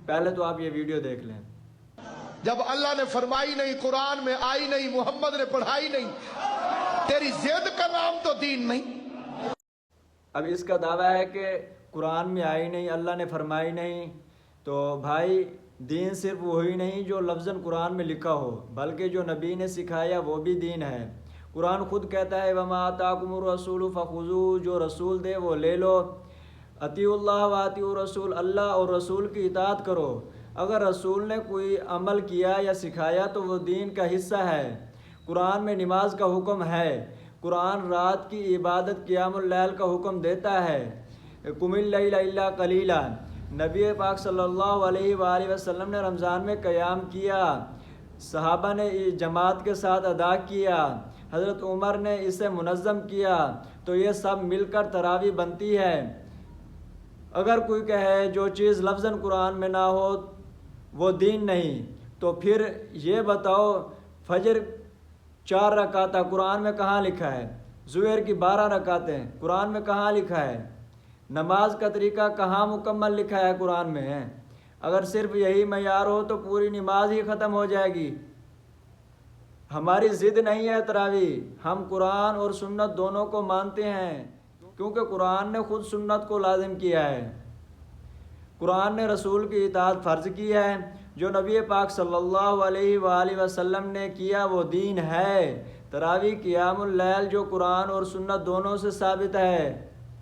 پہلے تو آپ یہ ویڈیو دیکھ لیں۔ جب اللہ نے فرمائی نہیں، قرآن میں آئی نہیں، محمد نے پڑھائی نہیں، تیری ضد کا نام تو دین نہیں۔ اب اس کا دعویٰ ہے کہ قرآن میں آئی نہیں، اللہ نے فرمائی نہیں، تو بھائی دین صرف وہی نہیں جو لفظاً قرآن میں لکھا ہو، بلکہ جو نبی نے سکھایا وہ بھی دین ہے۔ قرآن خود کہتا ہے وَمَا آتَاكُمُ الرَّسُولُ فَخُذُوهُ، جو رسول دے وہ لے لو۔ اطیعوا اللہ وَاطیعوا الرسول، اللہ اور رسول کی اطاعت کرو۔ اگر رسول نے کوئی عمل کیا یا سکھایا تو وہ دین کا حصہ ہے۔ قرآن میں نماز کا حکم ہے، قرآن رات کی عبادت قیام اللیل کا حکم دیتا ہے۔ قم اللیل الا قلیلا، نبی پاک صلی اللہ علیہ وآلہ وسلم نے رمضان میں قیام کیا، صحابہ نے جماعت کے ساتھ ادا کیا، حضرت عمر نے اسے منظم کیا، تو یہ سب مل کر تراویح بنتی ہے۔ اگر کوئی کہے جو چیز لفظاً قرآن میں نہ ہو وہ دین نہیں، تو پھر یہ بتاؤ فجر 4 رکعتیں قرآن میں کہاں لکھا ہے؟ ظہر کی 12 رکعتیں قرآن میں کہاں لکھا ہے؟ نماز کا طریقہ کہاں مکمل لکھا ہے قرآن میں؟ اگر صرف یہی معیار ہو تو پوری نماز ہی ختم ہو جائے گی۔ ہماری ضد نہیں ہے تراویح، ہم قرآن اور سنت دونوں کو مانتے ہیں، کیونکہ قرآن نے خود سنت کو لازم کیا ہے۔ قرآن نے رسول کی اطاعت فرض کی ہے، جو نبی پاک صلی اللہ علیہ وآلہ وسلم نے کیا وہ دین ہے۔ تراویح قیام اللیل جو قرآن اور سنت دونوں سے ثابت ہے۔